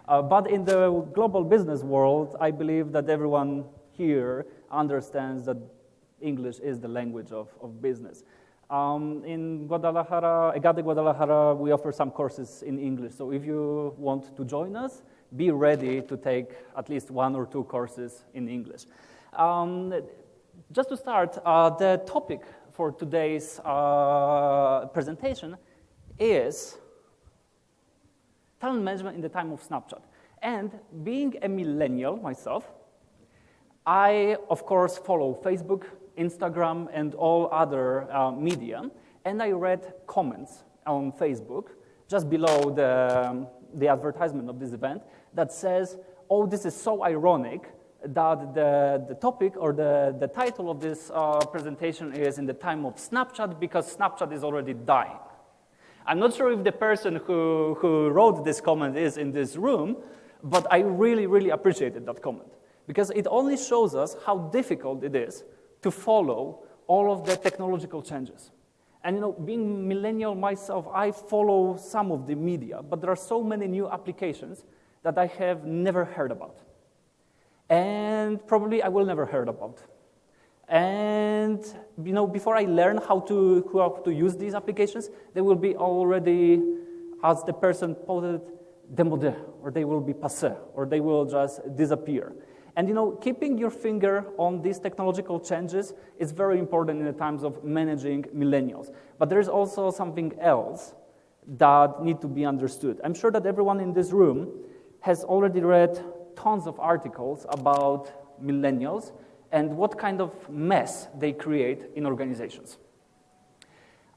But in the global business world, I believe that everyone here understands that English is the language of business. In Guadalajara, EGADE Guadalajara, we offer some courses in English. So if you want to join us, be ready to take at least 1 or 2 courses in English. Just to start, the topic for today's presentation is talent management in the time of Snapchat. And being a millennial myself, I, of course, follow Facebook, Instagram, and all other media. And I read comments on Facebook, just below the advertisement of this event, that says, oh, this is so ironic that the topic or the title of this presentation is in the time of Snapchat because Snapchat is already dying. I'm not sure if the person who wrote this comment is in this room, but I really, really appreciated that comment because it only shows us how difficult it is to follow all of the technological changes. And you know, being millennial myself, I follow some of the media, but there are so many new applications that I have never heard about. And probably I will never heard about. And you know, before I learn how to use these applications, they will be already, as the person put it, démodé, or they will be passé, or they will just disappear. And you know, keeping your finger on these technological changes is very important in the times of managing millennials. But there is also something else that needs to be understood. I'm sure that everyone in this room has already read tons of articles about millennials and what kind of mess they create in organizations.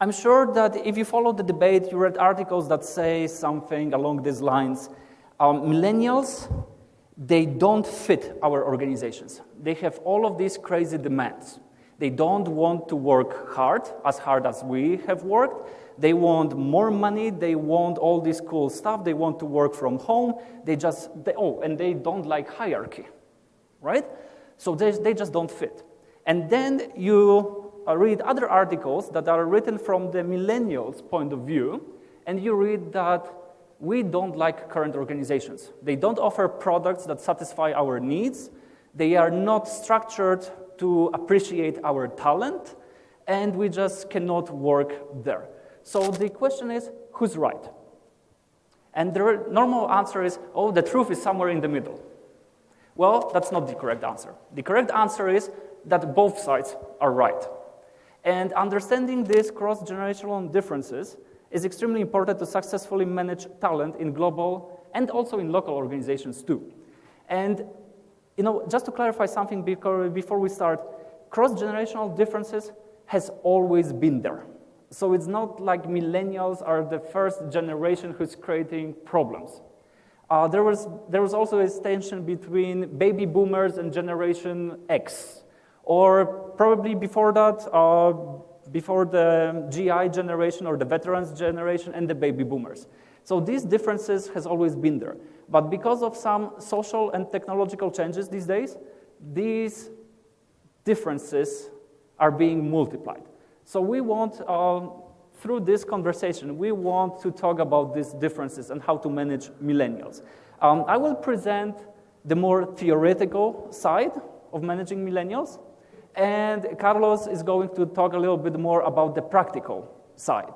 I'm sure that if you follow the debate, you read articles that say something along these lines. Millennials, they don't fit our organizations. They have all of these crazy demands. They don't want to work hard as we have worked. They want more money. They want all this cool stuff. They want to work from home. And they don't like hierarchy, right? So they just don't fit. And then you read other articles that are written from the millennials' point of view, and you read that we don't like current organizations. They don't offer products that satisfy our needs. They are not structured to appreciate our talent, and we just cannot work there. So the question is, who's right? And the normal answer is, oh, the truth is somewhere in the middle. Well, that's not the correct answer. The correct answer is that both sides are right. And understanding these cross-generational differences is extremely important to successfully manage talent in global and also in local organizations too. And you know, just to clarify something before we start, cross-generational differences has always been there. So it's not like millennials are the first generation who's creating problems. There was also a tension between baby boomers and Generation X, or probably before that, before the GI generation or the veterans generation and the baby boomers. So these differences has always been there. But because of some social and technological changes these days, these differences are being multiplied. So we want, through this conversation, we want to talk about these differences and how to manage millennials. I will present the more theoretical side of managing millennials, and Carlos is going to talk a little bit more about the practical side.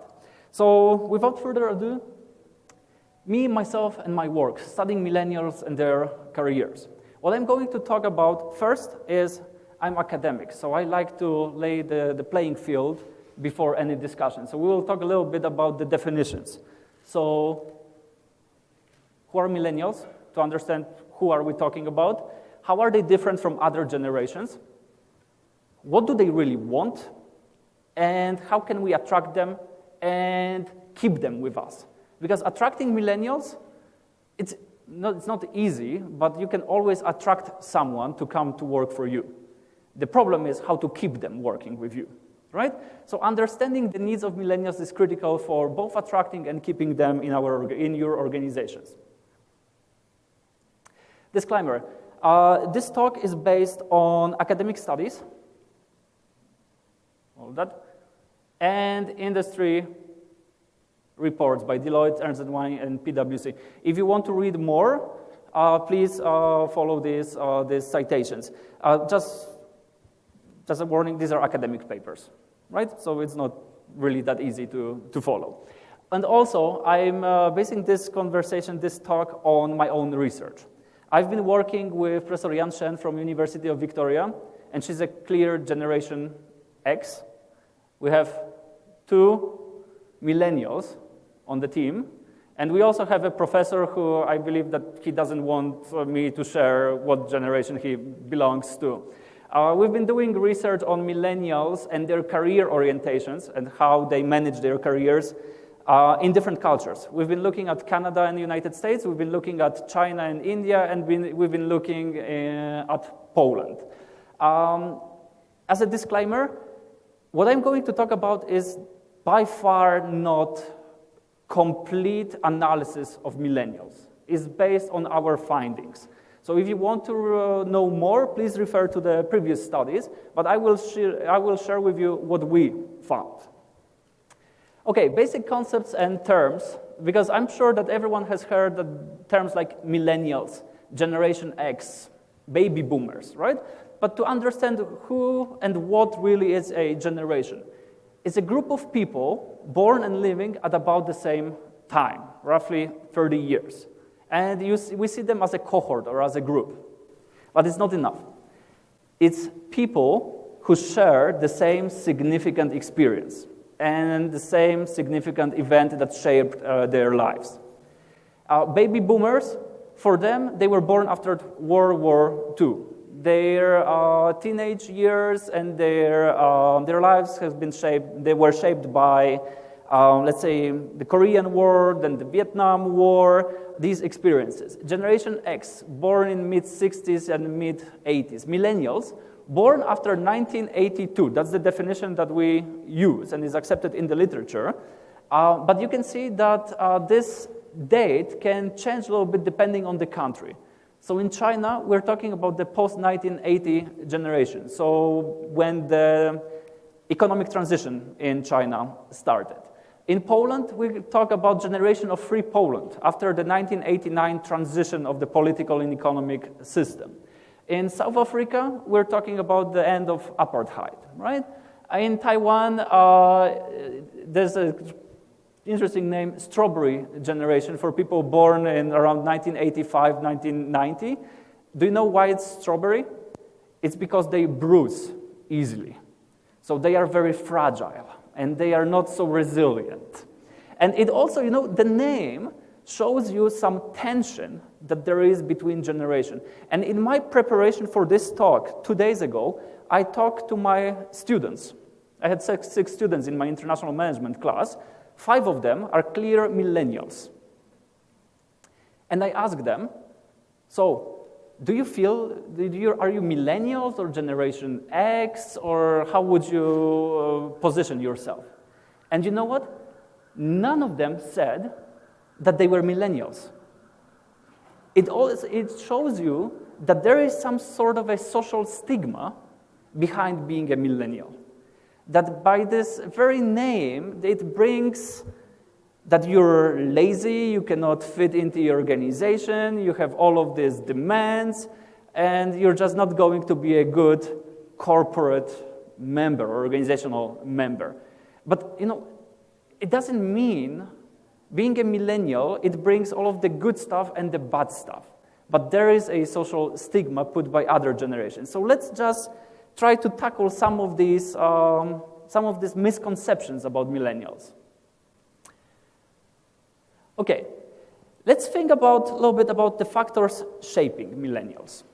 So without further ado, me, myself, and my work, studying millennials and their careers. What I'm going to talk about first is I'm academic, so I like to lay the playing field before any discussion. So we will talk a little bit about the definitions. So who are millennials? To understand who are we talking about? How are they different from other generations? What do they really want? And how can we attract them and keep them with us? Because attracting millennials, it's not easy, but you can always attract someone to come to work for you. The problem is how to keep them working with you, right? So understanding the needs of millennials is critical for both attracting and keeping them in your organizations. Disclaimer, this talk is based on academic studies, all that, and industry reports by Deloitte, Ernst & Young, and PwC. If you want to read more, please follow these citations. Just a warning, these are academic papers, right? So it's not really that easy to follow. And also, I'm basing this conversation, this talk, on my own research. I've been working with Professor Yan Shen from University of Victoria, and she's a clear Generation X. We have 2 millennials on the team, and we also have a professor who I believe that he doesn't want me to share what generation he belongs to. We've been doing research on millennials and their career orientations and how they manage their careers in different cultures. We've been looking at Canada and the United States, we've been looking at China and India, and we've been looking at Poland. As a disclaimer, what I'm going to talk about is by far not complete analysis of millennials. It's based on our findings. So if you want to know more, please refer to the previous studies, but I will share with you what we found. Okay, basic concepts and terms, because I'm sure that everyone has heard the terms like millennials, Generation X, baby boomers, right? But to understand who and what really is a generation, it's a group of people born and living at about the same time, roughly 30 years. And we see them as a cohort or as a group. But it's not enough. It's people who share the same significant experience and the same significant event that shaped their lives. Baby boomers, for them, they were born after World War II. Their teenage years and their lives have been shaped. They were shaped by, let's say, the Korean War, then the Vietnam War. These experiences. Generation X, born in mid-60s and mid-80s. Millennials, born after 1982. That's the definition that we use and is accepted in the literature. But you can see that this date can change a little bit depending on the country. So in China, we're talking about the post-1980 generation, so when the economic transition in China started. In Poland, we talk about generation of free Poland after the 1989 transition of the political and economic system. In South Africa, we're talking about the end of apartheid, right? In Taiwan, there's an interesting name, strawberry generation, for people born in around 1985, 1990. Do you know why it's strawberry? It's because they bruise easily. So they are very fragile, and they are not so resilient. And it also, the name shows you some tension that there is between generations. And in my preparation for this talk 2 days ago, I talked to my students. I had six students in my international management class. 5 of them are clear millennials. And I asked them, so, are you millennials or Generation X, or how would you position yourself? And you know what? None of them said that they were millennials. It shows you that there is some sort of a social stigma behind being a millennial. That by this very name, it brings that you're lazy, you cannot fit into your organization, you have all of these demands, and you're just not going to be a good corporate member or organizational member. But, it doesn't mean being a millennial, it brings all of the good stuff and the bad stuff. But there is a social stigma put by other generations. So let's just try to tackle some of these misconceptions about millennials. Okay, let's think a little bit about the factors shaping millennials.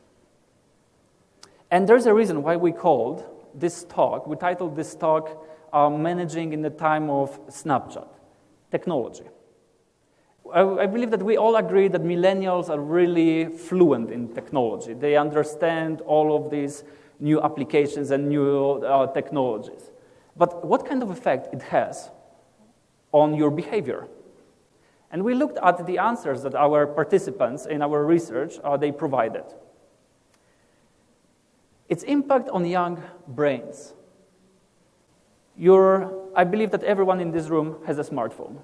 And there's a reason why we titled this talk, Managing in the Time of Snapchat, Technology. I believe that we all agree that millennials are really fluent in technology. They understand all of these new applications and new technologies. But what kind of effect it has on your behavior? And we looked at the answers that our participants in our research, they provided. Its impact on young brains. I believe that everyone in this room has a smartphone,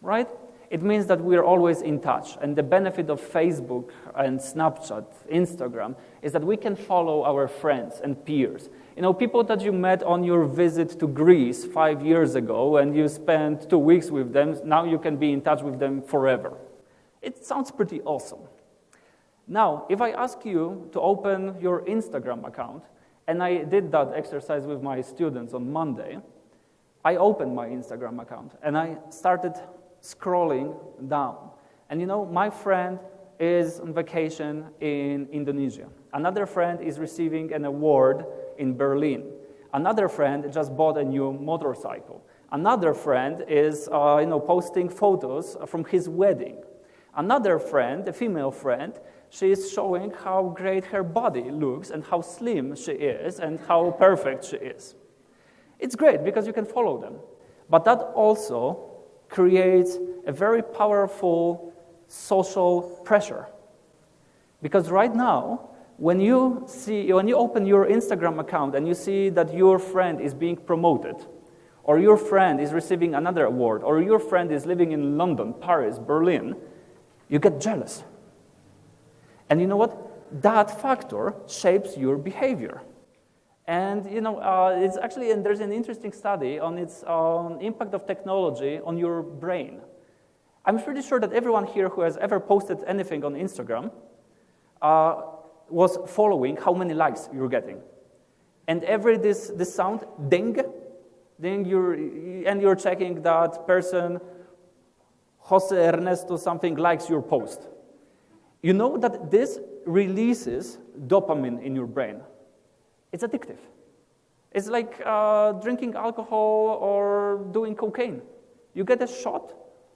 right? It means that we are always in touch. And the benefit of Facebook and Snapchat, Instagram, is that we can follow our friends and peers. You know, people that you met on your visit to Greece 5 years ago and you spent 2 weeks with them, now you can be in touch with them forever. It sounds pretty awesome. Now, if I ask you to open your Instagram account, and I did that exercise with my students on Monday, I opened my Instagram account and I started scrolling down. And you know, my friend is on vacation in Indonesia. Another friend is receiving an award in Berlin. Another friend just bought a new motorcycle. Another friend is posting photos from his wedding. Another friend, a female friend, she is showing how great her body looks and how slim she is and how perfect she is. It's great because you can follow them. But that also creates a very powerful social pressure. Because right now, when you open your Instagram account and you see that your friend is being promoted, or your friend is receiving another award, or your friend is living in London, Paris, Berlin, you get jealous. And you know what? That factor shapes your behavior. And it's actually, and there's an interesting study on its impact of technology on your brain. I'm pretty sure that everyone here who has ever posted anything on Instagram was following how many likes you're getting. And every this sound, ding, you're checking that person, Jose Ernesto something, likes your post. You know that this releases dopamine in your brain. It's addictive. It's like drinking alcohol or doing cocaine. You get a shot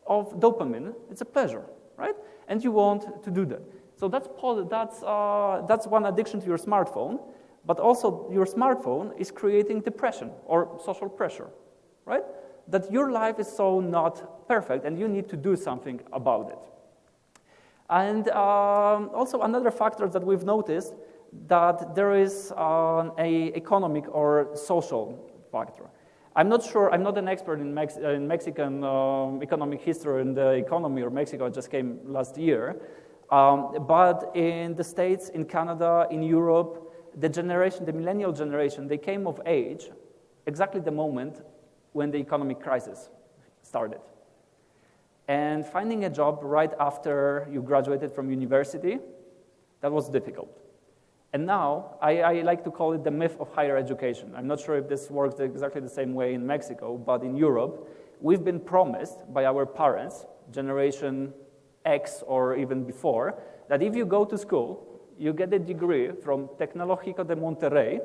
of dopamine. It's a pleasure, right? And you want to do that. So that's one addiction to your smartphone. But also your smartphone is creating depression or social pressure, right? That your life is so not perfect and you need to do something about it. And also another factor that we've noticed, that there is an economic or social factor. I'm not sure, I'm not an expert in Mexican economic history and the economy of Mexico. I just came last year. But in the States, in Canada, in Europe, the millennial generation, they came of age exactly the moment when the economic crisis started. And finding a job right after you graduated from university, that was difficult. And now, I like to call it the myth of higher education. I'm not sure if this works exactly the same way in Mexico, but in Europe, we've been promised by our parents, Generation X or even before, that if you go to school, you get a degree from Tecnológico de Monterrey,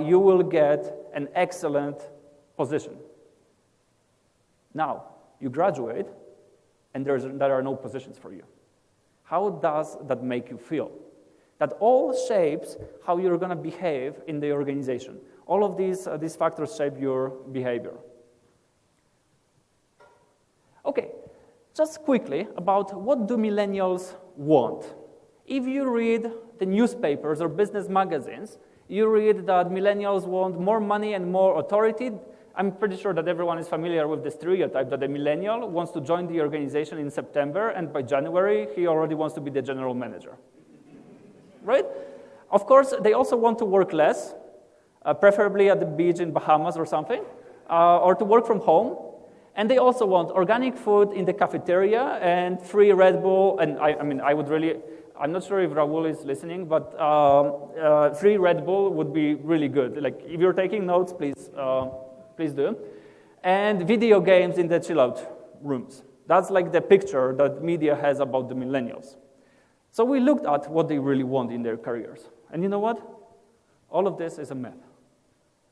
you will get an excellent position. Now, you graduate, and there are no positions for you. How does that make you feel? That all shapes how you're going to behave in the organization. All of these factors shape your behavior. Okay, just quickly about what do millennials want. If you read the newspapers or business magazines, you read that millennials want more money and more authority. I'm pretty sure that everyone is familiar with the stereotype that a millennial wants to join the organization in September, and by January, he already wants to be the general manager. Right? Of course, they also want to work less, preferably at the beach in Bahamas or something, or to work from home. And they also want organic food in the cafeteria and free Red Bull. And I'm not sure if Raul is listening, but free Red Bull would be really good. Like, if you're taking notes, please do. And video games in the chill-out rooms. That's like the picture that media has about the millennials. So we looked at what they really want in their careers. And you know what? All of this is a myth.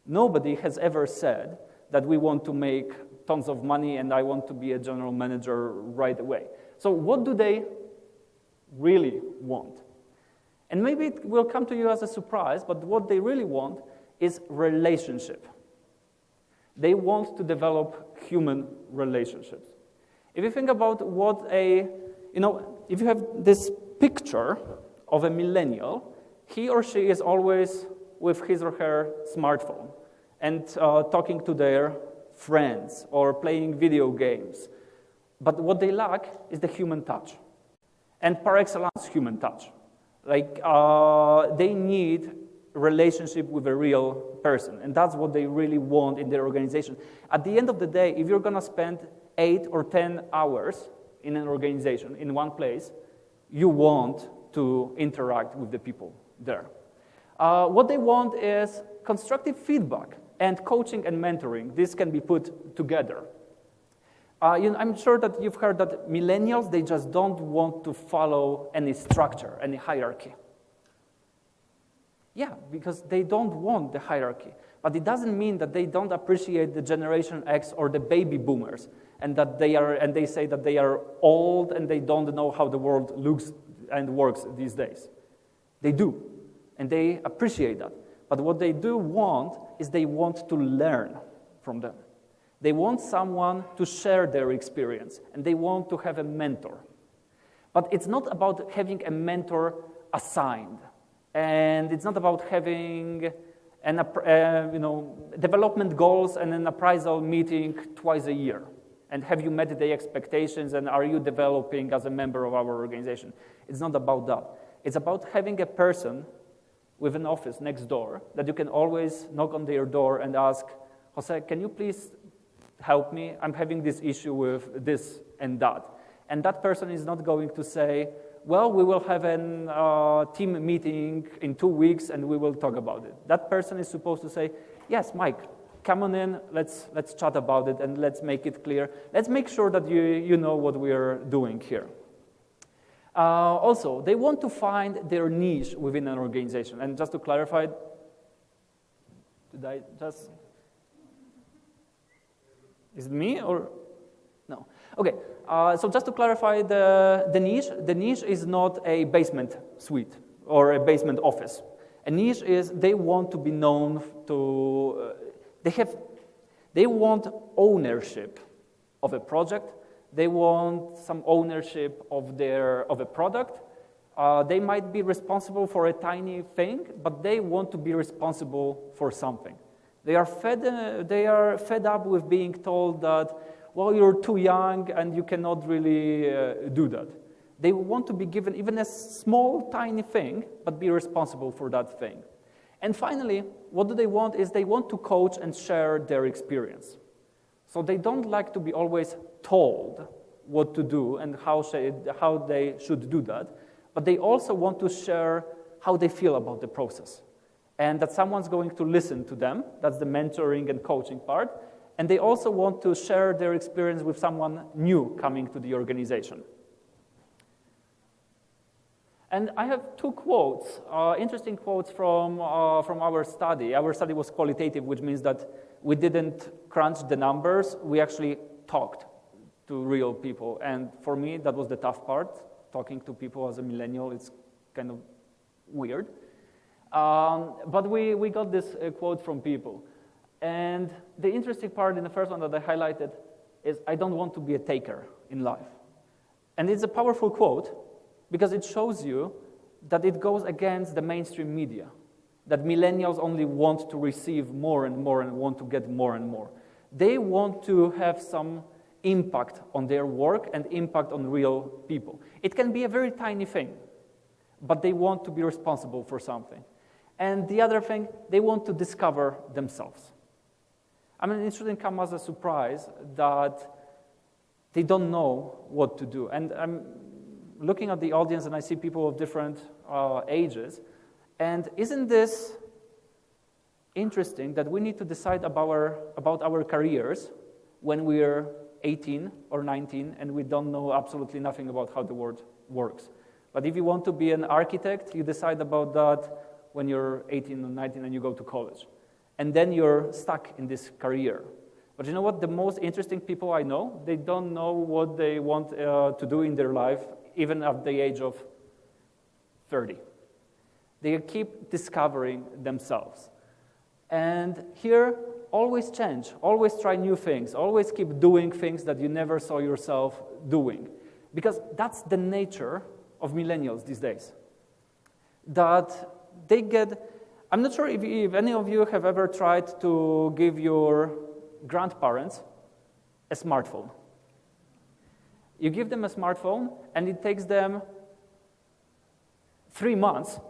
Nobody has ever said that we want to make tons of money and I want to be a general manager right away. So what do they really want? And maybe it will come to you as a surprise, but what they really want is relationship. They want to develop human relationships. If you think about if you have this picture of a millennial, he or she is always with his or her smartphone and talking to their friends or playing video games. But what they lack is the human touch. And par excellence, human touch. Like, they need a relationship with a real person. And that's what they really want in their organization. At the end of the day, if you're going to spend 8 or 10 hours in an organization, in one place, you want to interact with the people there. What they want is constructive feedback and coaching and mentoring. This can be put together. I'm sure that you've heard that millennials, they just don't want to follow any structure, any hierarchy. Yeah, because they don't want the hierarchy. But it doesn't mean that they don't appreciate the Generation X or the baby boomers, and that they say that they are old and they don't know how the world looks and works these days. They do, and they appreciate that. But what they do want is they want to learn from them. They want someone to share their experience, and they want to have a mentor. But it's not about having a mentor assigned, and it's not about having development goals and an appraisal meeting twice a year. And have you met the expectations, and are you developing as a member of our organization? It's not about that. It's about having a person with an office next door that you can always knock on their door and ask, Jose, can you please help me? I'm having this issue with this and that. And that person is not going to say, well, we will have a team meeting in 2 weeks and we will talk about it. That person is supposed to say, yes, Mike, come on in, let's chat about it and let's make it clear. Let's make sure that you know what we are doing here. Also, they want to find their niche within an organization. And just to clarify, did I just... Is it me or no? Okay, so just to clarify the niche is not a basement suite or a basement office. A niche is they want to be known to, they want ownership of a project, they want some ownership of a product. They might be responsible for a tiny thing, but they want to be responsible for something. They are fed up with being told that, well, you're too young and you cannot really do that. They want to be given even a small, tiny thing, but be responsible for that thing. And finally, what do they want is they want to coach and share their experience. So they don't like to be always told what to do and how they should do that, but they also want to share how they feel about the process. And that someone's going to listen to them. That's the mentoring and coaching part. And they also want to share their experience with someone new coming to the organization. And I have 2 quotes, interesting quotes from our study. Our study was qualitative, which means that we didn't crunch the numbers. We actually talked to real people. And for me, that was the tough part. Talking to people as a millennial, it's kind of weird. But we got this quote from people. And the interesting part in the first one that I highlighted is, I don't want to be a taker in life. And it's a powerful quote because it shows you that it goes against the mainstream media, that millennials only want to receive more and more and want to get more and more. They want to have some impact on their work and impact on real people. It can be a very tiny thing, but they want to be responsible for something. And the other thing, they want to discover themselves. I mean, it shouldn't come as a surprise that they don't know what to do. And I'm looking at the audience and I see people of different ages. And isn't this interesting that we need to decide about our careers when we're 18 or 19 and we don't know absolutely nothing about how the world works? But if you want to be an architect, you decide about that when you're 18 or 19 and you go to college. And then you're stuck in this career. But you know what? The most interesting people I know, they don't know what they want to do in their life, even at the age of 30. They keep discovering themselves. And here, always change, always try new things, always keep doing things that you never saw yourself doing. Because that's the nature of millennials these days. That they get, I'm not sure if any of you have ever tried to give your grandparents a smartphone. You give them a smartphone, and it takes them 3 months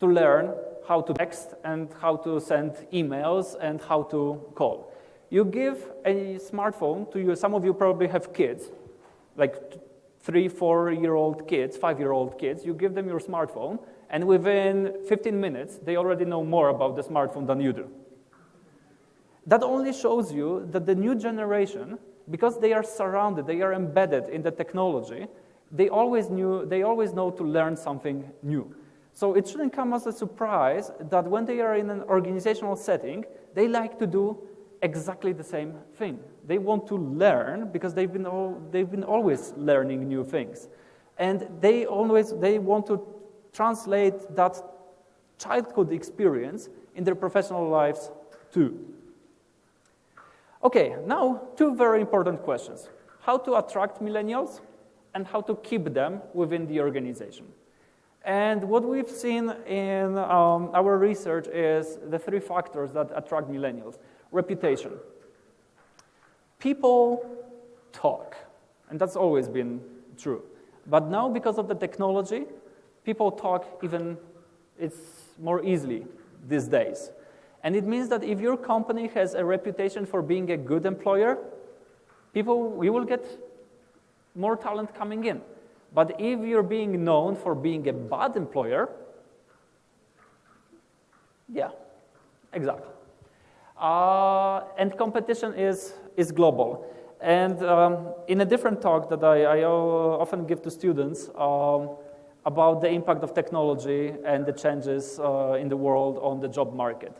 to learn how to text and how to send emails and how to call. You give a smartphone to you, some of you probably have kids, like 3, 4-year-old kids, 5-year-old kids, you give them your smartphone, and within 15 minutes, they already know more about the smartphone than you do. That only shows you that the new generation, because they are surrounded, they are embedded in the technology, they always know to learn something new. So it shouldn't come as a surprise that when they are in an organizational setting, they like to do exactly the same thing. They want to learn because they've been always learning new things. And they want to translate that childhood experience in their professional lives too. Okay, now 2 very important questions. How to attract millennials and how to keep them within the organization. And what we've seen in our research is the 3 factors that attract millennials. Reputation. People talk, and that's always been true. But now, because of the technology, people talk it's more easily these days. And it means that if your company has a reputation for being a good employer, you will get more talent coming in. But if you're being known for being a bad employer, yeah, exactly. And competition is global. And in a different talk that I often give to students about the impact of technology and the changes in the world on the job market.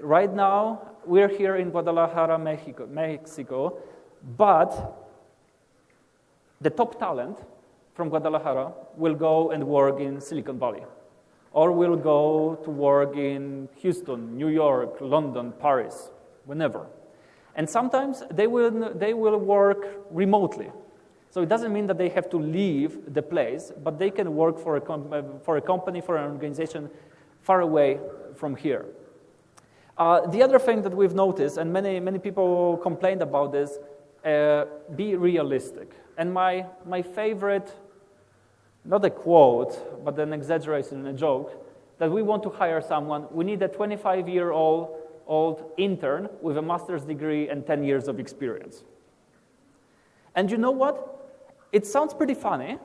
Right now, we're here in Guadalajara, Mexico, but the top talent from Guadalajara will go and work in Silicon Valley, or will go to work in Houston, New York, London, Paris, whenever. And sometimes they will work remotely. So it doesn't mean that they have to leave the place, but they can work for a company, for an organization far away from here. The other thing that we've noticed, and many people complained about this, be realistic. And my favorite, not a quote, but an exaggeration, a joke, that we want to hire someone, we need a 25-year-old intern with a master's degree and 10 years of experience. And you know what? It sounds pretty funny,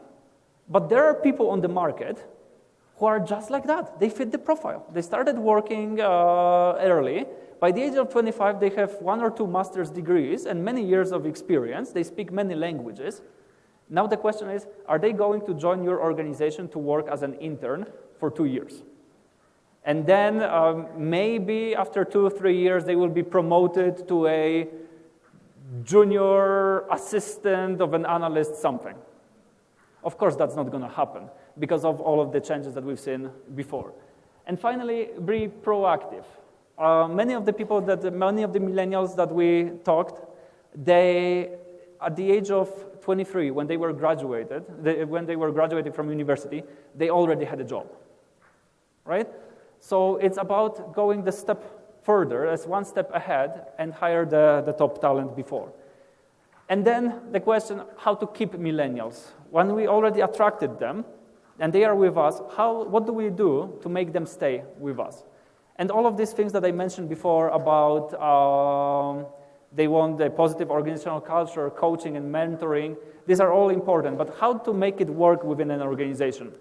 but there are people on the market who are just like that. They fit the profile. They started working early. By the age of 25, they have 1 or 2 master's degrees and many years of experience. They speak many languages. Now the question is, are they going to join your organization to work as an intern for 2 years? And then maybe after 2 or 3 years, they will be promoted to a junior assistant of an analyst something. Of course, that's not going to happen because of all of the changes that we've seen before. And finally, be proactive. Many of the millennials that we talked, they, at the age of 23, when they were graduating from university, they already had a job, right? So it's about going the step further, as one step ahead, and hire the top talent before. And then the question, how to keep millennials? When we already attracted them, and they are with us, what do we do to make them stay with us? And all of these things that I mentioned before about they want a positive organizational culture, coaching and mentoring, these are all important, but how to make it work within an organization?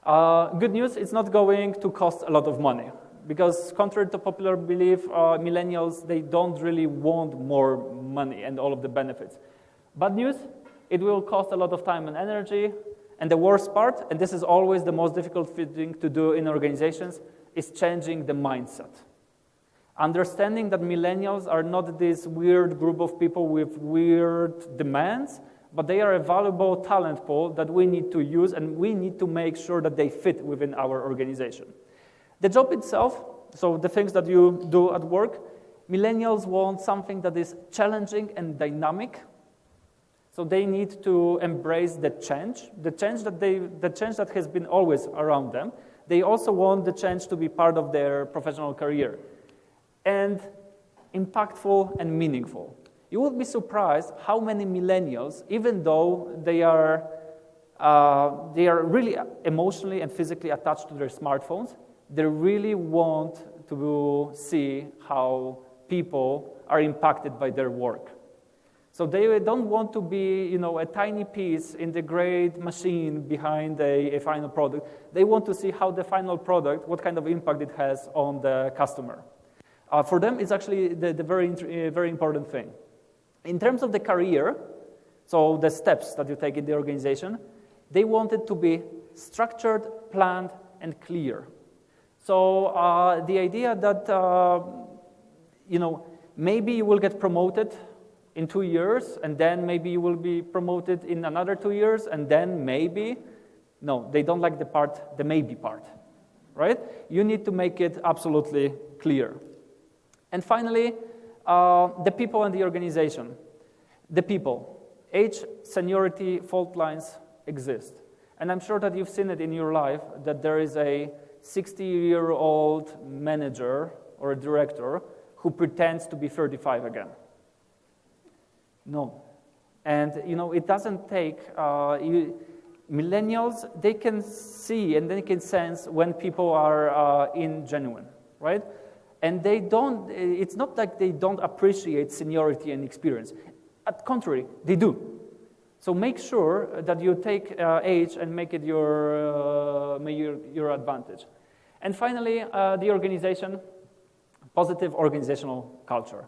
Good news, it's not going to cost a lot of money, because contrary to popular belief, millennials, they don't really want more money and all of the benefits. Bad news, it will cost a lot of time and energy, and the worst part, and this is always the most difficult thing to do in organizations, is changing the mindset. Understanding that millennials are not this weird group of people with weird demands, but they are a valuable talent pool that we need to use, and we need to make sure that they fit within our organization. The job itself, so the things that you do at work, millennials want something that is challenging and dynamic. So they need to embrace the change that has been always around them. They also want the change to be part of their professional career. And impactful and meaningful. You will be surprised how many millennials, even though they are really emotionally and physically attached to their smartphones, they really want to see how people are impacted by their work. So they don't want to be, a tiny piece in the great machine behind a final product. They want to see how the final product, what kind of impact it has on the customer. For them, it's actually the very important thing. In terms of the career, so the steps that you take in the organization, they want it to be structured, planned, and clear. So the idea that, maybe you will get promoted in 2 years, and then maybe you will be promoted in another 2 years, and then maybe. No, they don't like the maybe part, right? You need to make it absolutely clear. And finally, the people and the organization. The people. Age, seniority, fault lines exist. And I'm sure that you've seen it in your life, that there is a 60-year-old manager or a director who pretends to be 35 again. No. And, it doesn't take, millennials, they can see and they can sense when people are ingenuine, right? And it's not like they don't appreciate seniority and experience. At the contrary, they do. So make sure that you take age and make it your advantage. And finally, the organization, positive organizational culture.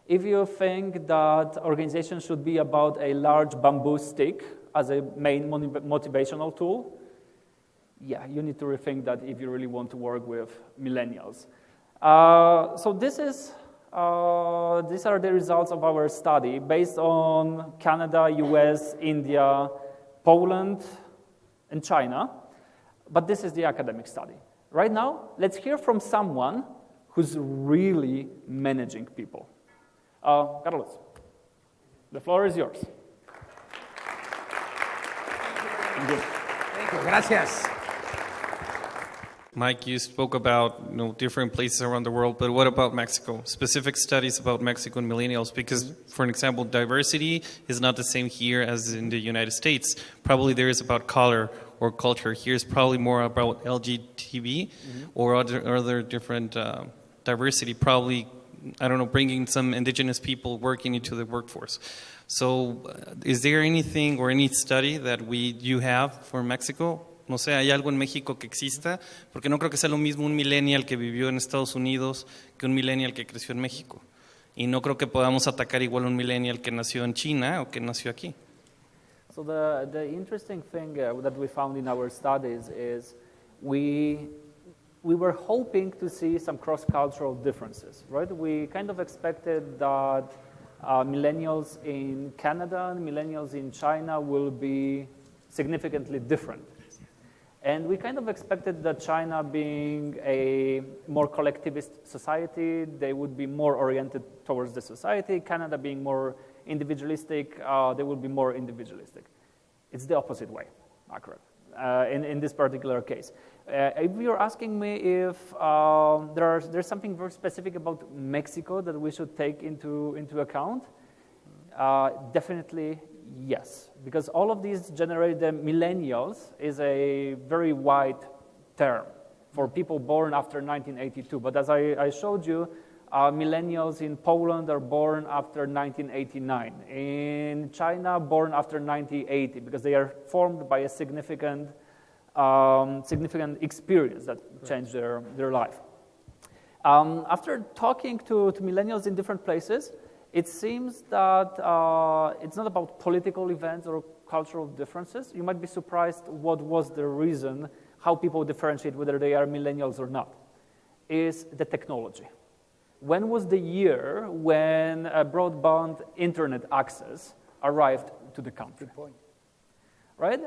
If you think that organization should be about a large bamboo stick as a main motivational tool, yeah, you need to rethink that if you really want to work with millennials. So these are the results of our study based on Canada, US, India, Poland, and China. But this is the academic study. Right now, let's hear from someone who's really managing people. Carlos, the floor is yours. Thank you. Gracias. Mike, you spoke about different places around the world, but what about Mexico? Specific studies about Mexico and millennials, because, for an example, diversity is not the same here as in the United States. Probably there is about color or culture. Here is probably more about LGTB or other different diversity, probably, bringing some indigenous people working into the workforce. So is there anything or any study that you have for Mexico? No sé, ¿hay algo en México que exista? Porque no creo que sea lo mismo un millennial que vivió en Estados Unidos que un millennial que creció en México. Y no creo que podamos atacar igual a un millennial que nació en China o que nació aquí. So the interesting thing that we found in our studies is we were hoping to see some cross-cultural differences, right? We kind of expected that millennials in Canada and millennials in China will be significantly different. And we kind of expected that China, being a more collectivist society, they would be more oriented towards the society. Canada being more individualistic, they will be more individualistic. It's the opposite way, accurate, in this particular case. If you're asking me if there's something very specific about Mexico that we should take into account, definitely yes, because all of these generated millennials is a very wide term for people born after 1982. But as I showed you, millennials in Poland are born after 1989. In China, born after 1980, because they are formed by a significant experience that changed their life. After talking to millennials in different places, it seems that it's not about political events or cultural differences. You might be surprised what was the reason, how people differentiate whether they are millennials or not, is the technology. When was the year when broadband internet access arrived to the country? Good point. Right?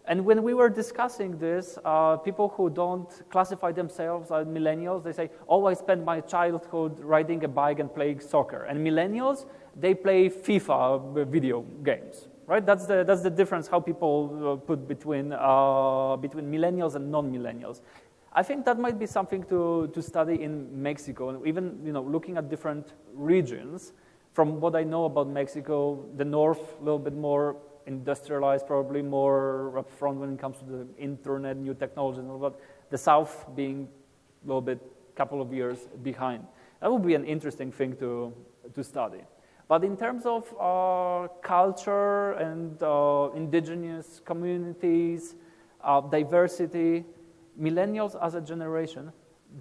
And when we were discussing this, people who don't classify themselves as millennials, they say, oh, I spent my childhood riding a bike and playing soccer. And millennials, they play FIFA video games, right? That's the difference how people put between millennials and non-millennials. I think that might be something to study in Mexico, and even looking at different regions. From what I know about Mexico, the north a little bit more industrialized, probably more upfront when it comes to the internet, new technology and all that. The south being a little bit, couple of years behind. That would be an interesting thing to study. But in terms of culture and indigenous communities, diversity, millennials as a generation,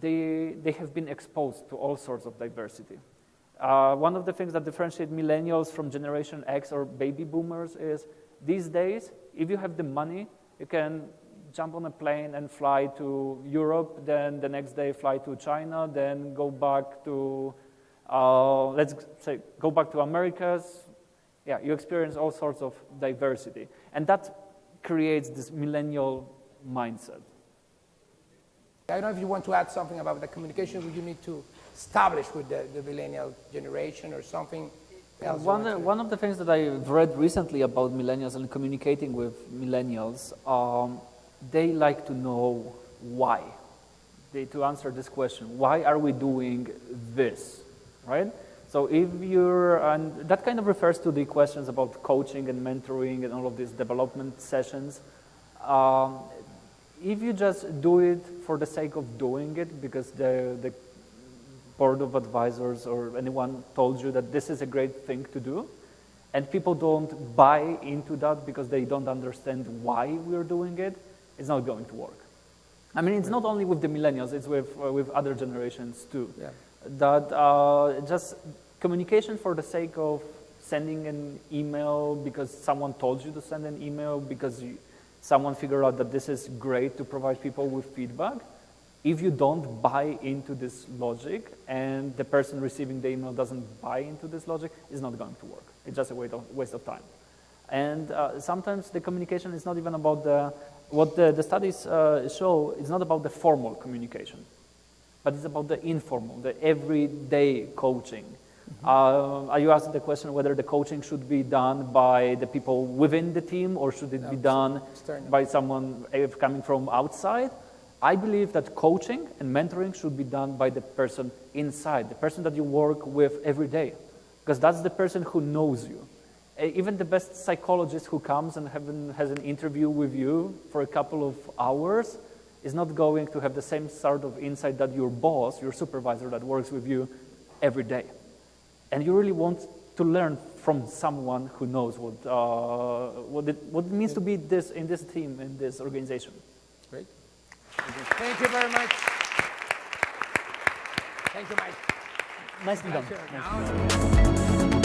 they have been exposed to all sorts of diversity. One of the things that differentiate millennials from Generation X or baby boomers is these days, if you have the money, you can jump on a plane and fly to Europe, then the next day fly to China, then go back to, let's say, go back to Americas. Yeah, you experience all sorts of diversity. And that creates this millennial mindset. I don't know if you want to add something about the communication you need to establish with the millennial generation or something else. One of the things that I've read recently about millennials and communicating with millennials, they like to know why. To answer this question, why are we doing this, right? So if you're, and that kind of refers to the questions about coaching and mentoring and all of these development sessions. If you just do it for the sake of doing it because the board of advisors or anyone told you that this is a great thing to do, and people don't buy into that because they don't understand why we're doing it, it's not going to work. I mean, it's not only with the millennials, it's with other generations too. Yeah. That just communication for the sake of sending an email because someone told you to send an email, because someone figured out that this is great to provide people with feedback. If you don't buy into this logic and the person receiving the email doesn't buy into this logic, it's not going to work. It's just a waste of time. And sometimes the communication is not even about what the studies show, it's not about the formal communication, but it's about the informal, the everyday coaching. You asked the question whether the coaching should be done by the people within the team or should it be done by someone coming from outside. I believe that coaching and mentoring should be done by the person inside, the person that you work with every day, because that's the person who knows you. Even the best psychologist who comes and has an interview with you for a couple of hours is not going to have the same sort of insight that your boss, your supervisor that works with you every day. And you really want to learn from someone who knows what it means to be in this team, in this organization. Great. Thank you very much. Thank you, Mike. Nicely done.